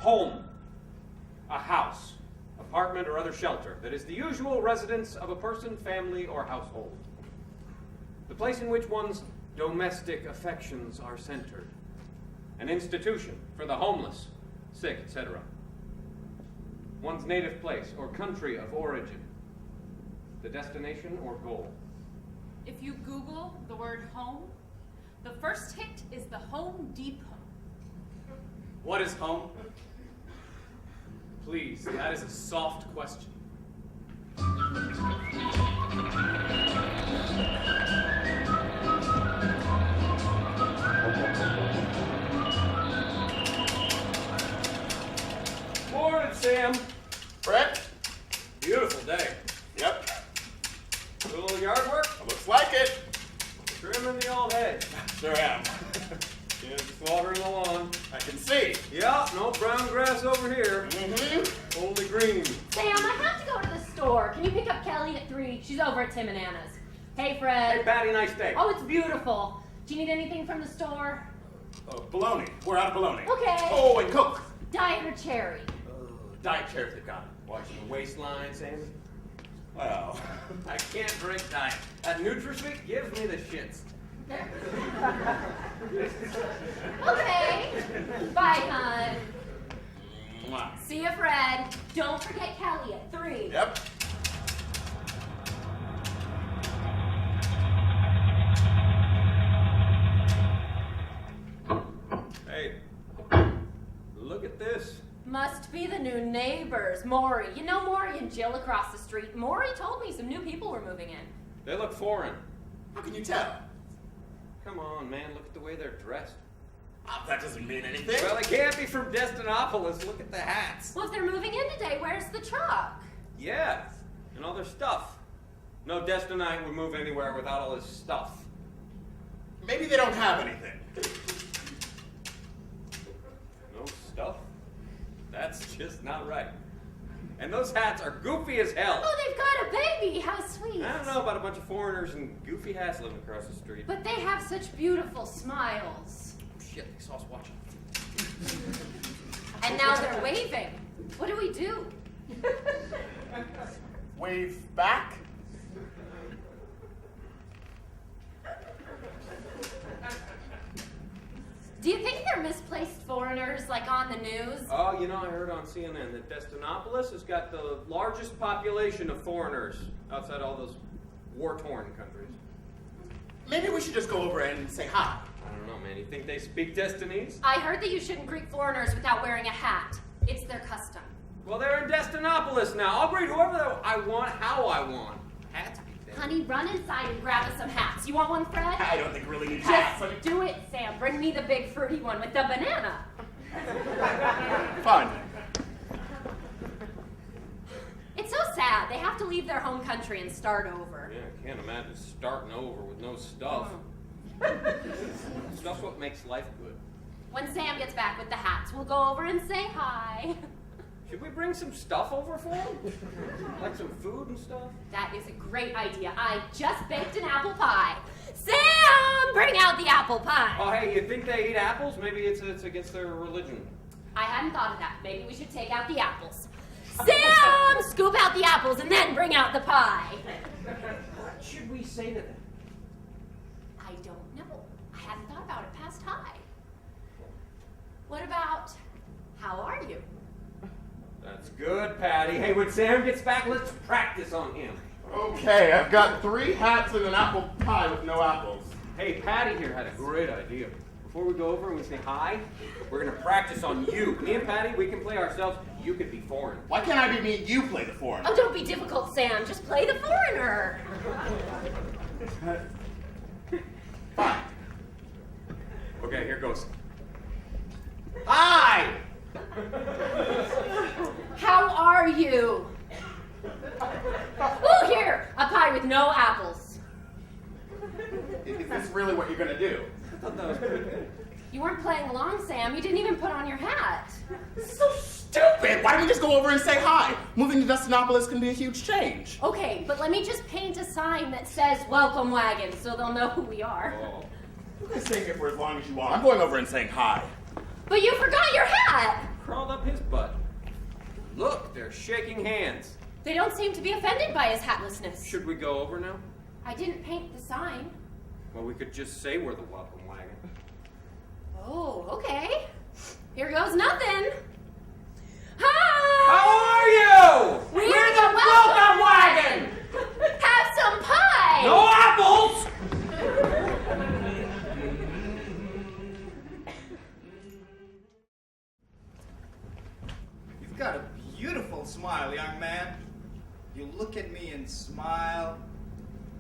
Home. A house, apartment, or other shelter that is the usual residence of a person, family, or household. The place in which one's domestic affections are centered. An institution for the homeless, sick, etc. One's native place or country of origin. The destination or goal. If you Google the word home, the first hit is the Home Depot. What is home? Please, that is a soft question. Morning, Sam. Brett? Beautiful day. Yep. A little yard work? Looks like it. Trimming the old hedge. Sure am. Yeah, just watering the lawn. I can see. Yeah, no brown grass over here. Mm-hmm. Only green. Sam, I have to go to the store. Can you pick up Kelly at 3? She's over at Tim and Anna's. Hey, Fred. Hey, Patty, nice day. Oh, it's beautiful. Do you need anything from the store? Bologna. We're out of bologna. Okay. Oh, and Coke. Diet or cherry? Diet cherry if they've got it. Watching the waistline, Sammy. Well, I can't drink diet. That NutraSweet gives me the shits. Okay. Bye, hon. mwah. See you, Fred. Don't forget Kelly at 3. Yep. Hey, look at this. Must be the new neighbors. Maury. You know Maury and Jill across the street? Maury told me some new people were moving in. They look foreign. How can you tell? Come on, man, look at the way they're dressed. Oh, that doesn't mean anything. Well, they can't be from Destinopolis. Look at the hats. Well, if they're moving in today, where's the truck? Yeah, and all their stuff. No Destinite would move anywhere without all his stuff. Maybe they don't have anything. No stuff? That's just not right. And those hats are goofy as hell. Oh, they've got a baby. How sweet. I don't know about a bunch of foreigners and goofy hats living across the street. But they have such beautiful smiles. Shit, they saw us watching. And now they're waving. What do we do? Wave back. Do you think they're misplaced foreigners, like on the news? Oh, you know, I heard on CNN that Destinopolis has got the largest population of foreigners outside all those war-torn countries. Maybe we should just go over and say hi. I don't know, man. You think they speak Destinese? I heard that you shouldn't greet foreigners without wearing a hat. It's their custom. Well, they're in Destinopolis now. I'll greet whoever I want, how I want. Hats be damned. Honey, run inside and grab us some hats. You want one, Fred? I don't think we really need hats. Just do it, Sam. Bring me the big fruity one with the banana. Fine. It's so sad. They have to leave their home country and start over. Yeah, I can't imagine starting over with no stuff. Stuff's what makes life good. When Sam gets back with the hats, we'll go over and say hi. Should we bring some stuff over for them? Like some food and stuff? That is a great idea. I just baked an apple pie. Sam, bring out the apple pie. Oh, hey, you think they eat apples? Maybe it's against their religion. I hadn't thought of that. Maybe we should take out the apples. Sam, scoop out the apples and then bring out the pie. What should we say to them? I don't know. I hadn't thought about it past hi. What about, how are you? That's good, Patty. Hey, when Sam gets back, let's practice on him. Okay, I've got 3 hats and an apple pie with no apples. Hey, Patty here had a great idea. Before we go over and we say hi, we're going to practice on you. Me and Patty, we can play ourselves. You could be foreign. Why can't I be me and you play the foreigner? Oh, don't be difficult, Sam. Just play the foreigner. Fine. Okay, here goes. Hi! How are you? Oh, here, a pie with no apples. Is this really what you're going to do? I thought that was pretty good. You weren't playing along, Sam. You didn't even put on your hat. This is so stupid! Why don't we just go over and say hi? Moving to Destinopolis can be a huge change. Okay, but let me just paint a sign that says Welcome Wagon so they'll know who we are. Oh. You can stay here for as long as you want. I'm going over and saying hi. But you forgot your hat! Crawled up his They're shaking hands. They don't seem to be offended by his hatlessness. Should we go over now? I didn't paint the sign. Well, we could just say we're the welcome wagon. Oh, okay. Here goes nothing. Hi! How are you? We're the welcome wagon! Have some pie! No apples! You've got a beautiful smile, young man. You look at me and smile,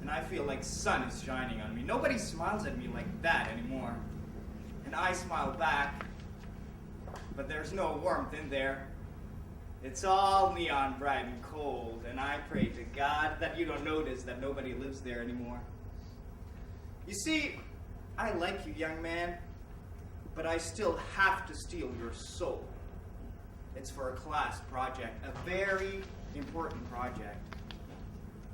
and I feel like sun is shining on me. Nobody smiles at me like that anymore. And I smile back, but there's no warmth in there. It's all neon bright and cold, and I pray to God that you don't notice that nobody lives there anymore. You see, I like you, young man, but I still have to steal your soul. It's for a class project, a very important project.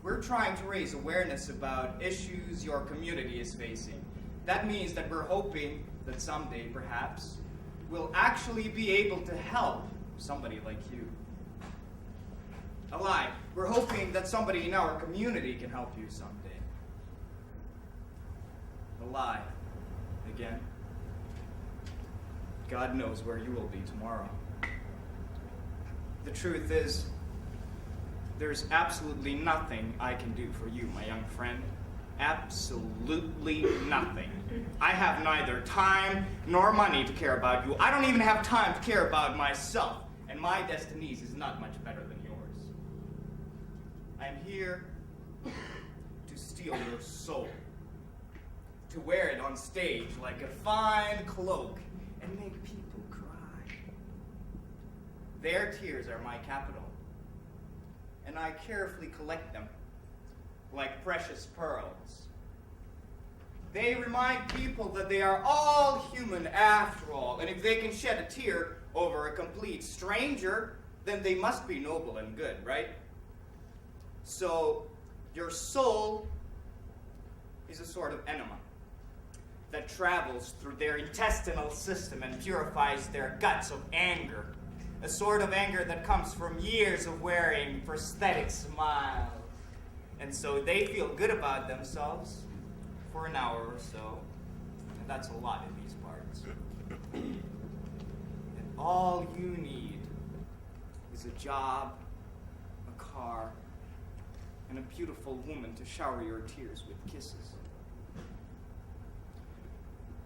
We're trying to raise awareness about issues your community is facing. That means that we're hoping that someday, perhaps, we'll actually be able to help somebody like you. A lie. We're hoping that somebody in our community can help you someday. A lie. Again. God knows where you will be tomorrow. The truth is, there's absolutely nothing I can do for you, my young friend. Absolutely nothing. I have neither time nor money to care about you. I don't even have time to care about myself. And my destinies is not much better than yours. I'm here to steal your soul. To wear it on stage like a fine cloak and make people cry. Their tears are my capital. And I carefully collect them like precious pearls. They remind people that they are all human after all, and if they can shed a tear over a complete stranger, then they must be noble and good, right? So, your soul is a sort of enema that travels through their intestinal system and purifies their guts of anger. A sort of anger that comes from years of wearing prosthetic smiles. And so they feel good about themselves for an hour or so. And that's a lot in these parts. And all you need is a job, a car, and a beautiful woman to shower your tears with kisses.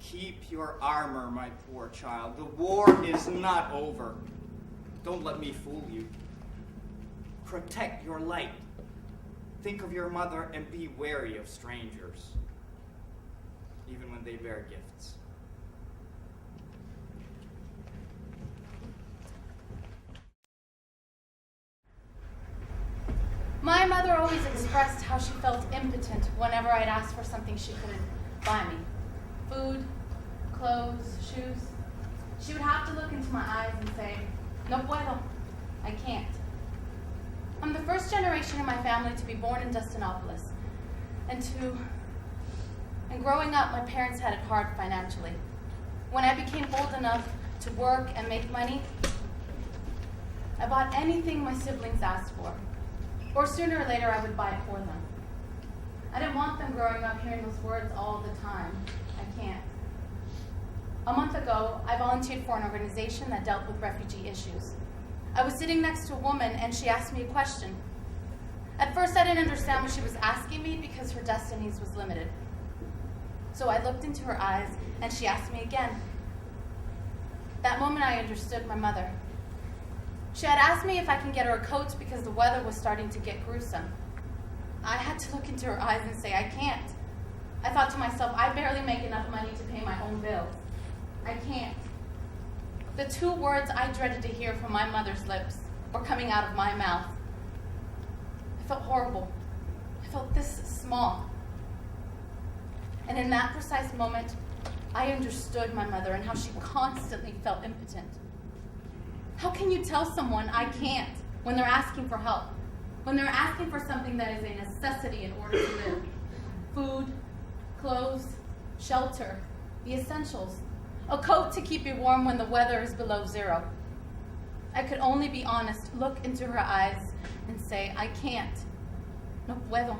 Keep your armor, my poor child. The war is not over. Don't let me fool you. Protect your light. Think of your mother and be wary of strangers, even when they bear gifts. My mother always expressed how she felt impotent whenever I'd ask for something she couldn't buy me. Food, clothes, shoes. She would have to look into my eyes and say, "No puedo, I can't." I'm the first generation in my family to be born in Destinopolis. And growing up, my parents had it hard financially. When I became old enough to work and make money, I bought anything my siblings asked for. Or sooner or later, I would buy it for them. I didn't want them growing up hearing those words all the time. I can't. A month ago, I volunteered for an organization that dealt with refugee issues. I was sitting next to a woman and she asked me a question. At first, I didn't understand what she was asking me because her destinies was limited. So I looked into her eyes and she asked me again. That moment, I understood my mother. She had asked me if I can get her a coat because the weather was starting to get gruesome. I had to look into her eyes and say, I can't. I thought to myself, I barely make enough money to pay my own bills. I can't. The two words I dreaded to hear from my mother's lips were coming out of my mouth. I felt horrible. I felt this small. And in that precise moment, I understood my mother and how she constantly felt impotent. How can you tell someone I can't when they're asking for help? When they're asking for something that is a necessity in order to live? Food, clothes, shelter, the essentials. A coat to keep you warm when the weather is below zero. I could only be honest, look into her eyes, and say, I can't. No puedo.